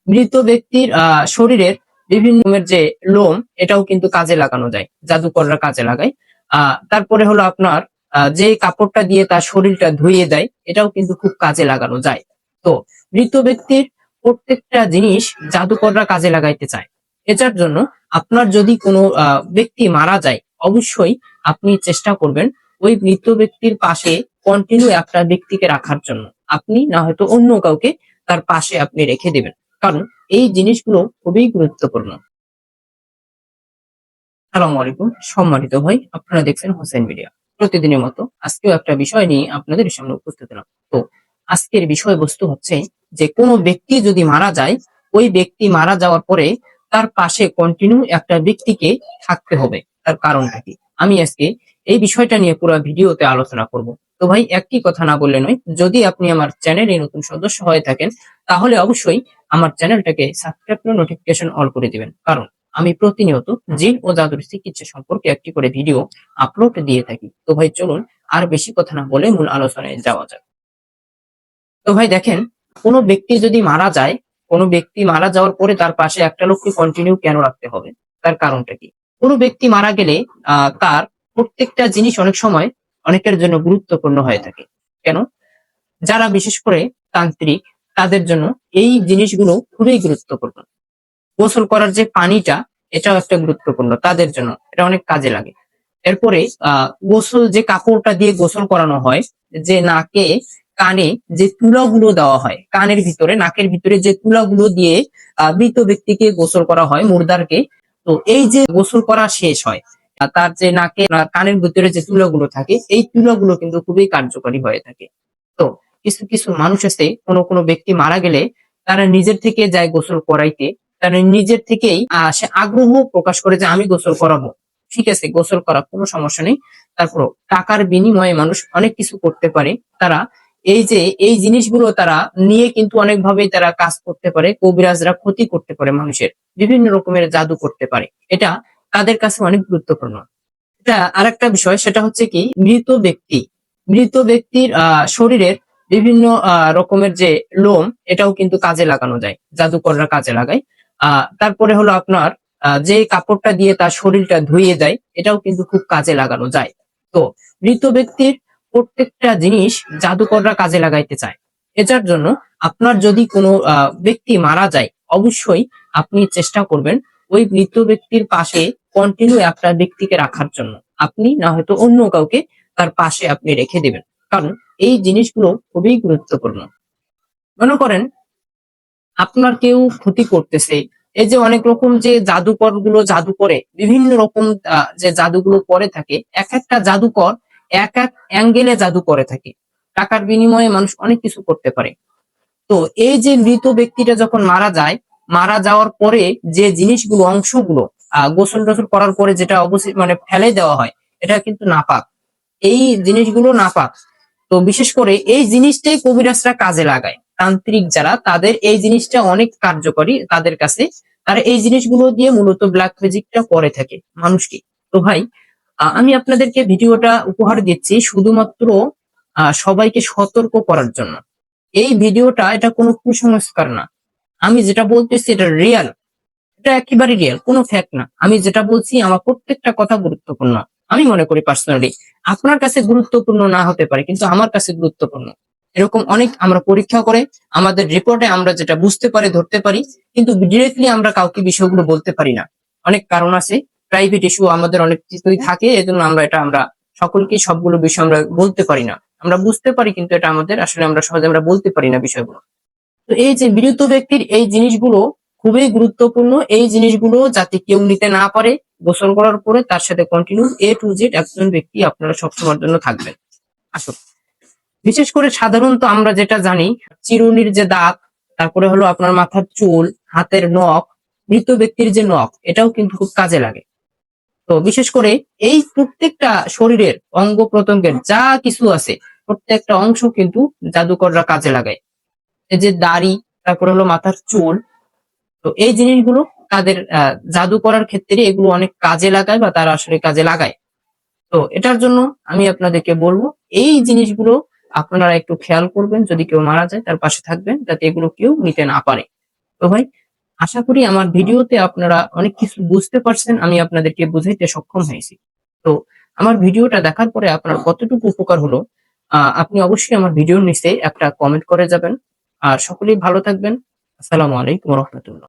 মৃত ব্যক্তির শরীরের বিভিন্ন রকমের যে লোম, এটাও কিন্তু কাজে লাগানো যায়, জাদুকররা কাজে লাগায়। তারপরে হলো আপনার যে কাপড়টা দিয়ে তার শরীরটা ধুইয়ে দেয়, এটাও কিন্তু খুব কাজে লাগানো যায়। তো মৃত ব্যক্তির প্রত্যেকটা জিনিস জাদুকররা কাজে লাগাইতে চায়। এটার জন্য আপনার যদি কোনো ব্যক্তি মারা যায়, অবশ্যই আপনি চেষ্টা করবেন ওই মৃত ব্যক্তির পাশে কন্টিনিউ একটা ব্যক্তিকে রাখার জন্য। আপনি না হয়তো অন্য কাউকে তার পাশে আপনি রেখে দিবেন, কারণ এই জিনিসগুলো খুবই গুরুত্বপূর্ণ। আসসালামু আলাইকুম, সম্মানিত ভাই, আপনারা দেখছেন হোসেন মিডিয়া। প্রতিদিনের মতো আজকেও একটা বিষয় নিয়ে আপনাদের সামনে উপস্থিত হলাম। তো আজকের বিষয়বস্তু হচ্ছে যে কোনো ব্যক্তি যদি মারা যায়, ওই ব্যক্তি মারা যাওয়ার পরে তার পাশে কন্টিনিউ একটা ব্যক্তিকে থাকতে হবে। তার কারণটা কি? আমি আজকে এই বিষয়টা নিয়ে পুরো ভিডিওতে আলোচনা করব। তো ভাই, একটি কথা না বললে নয়, যদি আপনি আমার চ্যানেলে নতুন সদস্য হয়ে থাকেন, তাহলে অবশ্যই আমার চ্যানেলটাকে সাবস্ক্রাইব করে নোটিফিকেশন অল করে দিবেন, কারণ আমি প্রতিনিয়ত জিন ও জাদুর চিকিৎসা সম্পর্কে একটি করে ভিডিও আপলোড দিয়ে থাকি। তো ভাই চলুন আর বেশি কথা না বলে মূল আলোচনায় যাওয়া যাক। তো ভাই দেখেন, কোনো ব্যক্তি যদি মারা যায়, কোনো ব্যক্তি মারা যাওয়ার পরে তার পাশে একটা লোককে কন্টিনিউ কেন রাখতে হবে? তার কারণটা কি? কোনো ব্যক্তি মারা গেলে তার প্রত্যেকটা জিনিস অনেক সময় অনেকের জন্য গুরুত্বপূর্ণ হয়ে থাকে। কেন? যারা বিশেষ করে তান্ত্রিক, তাদের জন্য এই জিনিসগুলো খুবই গুরুত্বপূর্ণ। গোসল করার যে পানিটা, এটাও একটা গুরুত্বপূর্ণ তাদের জন্য, এটা অনেক কাজে লাগে। এরপরে গোসল যে কাপড়টা দিয়ে গোসল করানো হয়, যে নাকে কানে যে তুলাগুলো দেওয়া হয়, কানের ভিতরে নাকের ভিতরে যে তুলাগুলো দিয়ে মৃত ব্যক্তিকে গোসল করা হয়, মুর্দারকে। তো এই যে গোসল করা শেষ হয়, তার যে নাকে কানের ভিতরে যে তুলাগুলো থাকে, এই তুলাগুলো কিন্তু খুবই কার্যকরী হয়ে থাকে। তো কিছু কিছু মানুষ আছে, কোনো কোনো ব্যক্তি মারা গেলে তারা নিজের থেকে যায় গোসল করাইতে। তারা নিজের থেকেই সে আগ্রহ প্রকাশ করে যে আমি গোসল করাবো। ঠিক আছে, গোসল করা কোনো সমস্যা নেই। তারপর টাকার বিনিময়ে মানুষ অনেক কিছু করতে পারে। তারা এই যে এই জিনিসগুলো তারা নিয়ে কিন্তু অনেকভাবেই তারা কাজ করতে পারে। কবিরাজরা ক্ষতি করতে পারে মানুষের, বিভিন্ন রকমের জাদু করতে পারে। এটা তাদের কাছে অনেক গুরুত্বপূর্ণ। এটা আরেকটা বিষয়, সেটা হচ্ছে কি, মৃত ব্যক্তির শরীরের বিভিন্ন রকমের যে লোম, এটাও কিন্তু কাজে লাগানো যায়, জাদুকররা কাজে লাগায়। তারপরে হলো আপনার যে কাপড়টা দিয়ে তার শরীরটা ধুইয়ে দেয়, এটাও কিন্তু খুব কাজে লাগানো যায়। তো মৃত ব্যক্তির প্রত্যেকটা জিনিস জাদুকররা কাজে লাগাইতে চায়। এটার জন্য আপনার যদি কোনো ব্যক্তি মারা যায়, অবশ্যই আপনি চেষ্টা করবেন ওই মৃত ব্যক্তির পাশে কন্টিনিউ একটা ব্যক্তিকে রাখার জন্য। আপনি না হয়তো অন্য কাউকে তার পাশে আপনি রেখে দিবেন, কারণ এই জিনিসগুলো খুবই গুরুত্বপূর্ণ। মনে করেন আপনার কেউ ক্ষতি করতেছে, এই যে অনেক রকম যে জাদুকর গুলো জাদু করে, বিভিন্ন রকম যে জাদুগুলো করে থাকে, এক একটা জাদুকর এক এক অ্যাঙ্গেলে জাদু করে থাকে। টাকার বিনিময়ে মানুষ অনেক কিছু করতে পারে। তো এই যে মৃত ব্যক্তিটা যখন মারা যায়, মারা যাওয়ার পরে যে জিনিসগুলো, অংশগুলো গোসল টোসল করার পরে যেটা অবশ্যই মানে ফেলে দেওয়া হয়, এটা কিন্তু নাপাক। এই জিনিসগুলো নাপাক। তো বিশেষ করে এই জিনিসটাই কবিরাজরা কাজে লাগায়। তান্ত্রিক যারা, তাদের এই জিনিসটা অনেক কার্যকরী তাদের কাছে। তারা এই জিনিসগুলো দিয়ে মূলত ব্ল্যাক ম্যাজিকটা করে থাকে মানুষকে। তো ভাই, আমি আপনাদেরকে ভিডিওটা উপহার দিচ্ছি শুধুমাত্র সবাইকে সতর্ক করার জন্য। এই ভিডিওটা এটা কোনো কুসংস্কার না। আমি যেটা বলতেছি এটা রিয়াল, এটা একেবারে রিয়েল, কোনো ফ্যাক্ট না। আমি যেটা বলছি আমার প্রত্যেকটা কথা গুরুত্বপূর্ণ। আমি মনে করি পার্সোনালি আপনার কাছে গুরুত্বপূর্ণ না হতে পারে, কিন্তু আমার কাছে গুরুত্বপূর্ণ। এরকম অনেক আমরা পরীক্ষা করে আমাদের রিপোর্টে আমরা যেটা বুঝতে পারি, ধরতে পারি, কিন্তু ডিরেক্টলি আমরা কাউকে বিষয়গুলো বলতে পারি না। অনেক কারণ আছে, প্রাইভেট ইস্যু আমাদের অনেক কিছুই থাকে, এজন্য আমরা সকলকে সবগুলো বিষয় আমরা বলতে পারি না। আমরা বুঝতে পারি, কিন্তু এটা আমাদের আসলে আমরা সহজে আমরা বলতে পারি না বিষয়গুলো। তো এই যে মৃত ব্যক্তির এই জিনিসগুলো খুবই গুরুত্বপূর্ণ। এই জিনিসগুলো যাতে কেউ নিতে না পারে, গোসল করার পরে তার সাথে কন্টিনিউ A to Z একজন ব্যক্তি আপনারা সবসময়ের জন্য থাকবেন। আসুন, বিশেষ করে সাধারণত আমরা যেটা জানি, চিরুনির যে দাঁত, তারপরে হলো আপনার মাথার চুল, হাতের নখ, মৃত ব্যক্তির যে নখ, এটাও কিন্তু খুব কাজে লাগে। তো বিশেষ করে এই প্রত্যেকটা শরীরের অঙ্গ প্রত্যঙ্গের যা কিছু আছে, প্রত্যেকটা অংশ কিন্তু জাদুকররা কাজে লাগায়। এই যে দাড়ি, তারপরে হলো মাথার চুল, তো এই জিনিসগুলো তাদের জাদু করার ক্ষেত্রে এগুলো অনেক কাজে লাগায়, বা তারা আসলে কাজে লাগায়। তো এটার জন্য আমি আপনাদেরকে বলবো, এই জিনিসগুলো আপনারা একটু খেয়াল করবেন। যদি কেউ মারা যায়, তার পাশে থাকবেন, যাতে এগুলো কেউ নিতে না পারে। তো ভাই, আশা করি আমার ভিডিওতে আপনারা অনেক কিছু বুঝতে পারছেন, আমি আপনাদেরকে বুঝাইতে সক্ষম হয়েছি। তো আমার ভিডিওটা দেখার পরে আপনার কতটুকু উপকার হলো, আপনি অবশ্যই আমার ভিডিওর নিচে একটা কমেন্ট করে যাবেন। আর সকলেই ভালো থাকবেন। আসসালামু আলাইকুম ওয়া রাহমাতুল্লাহ।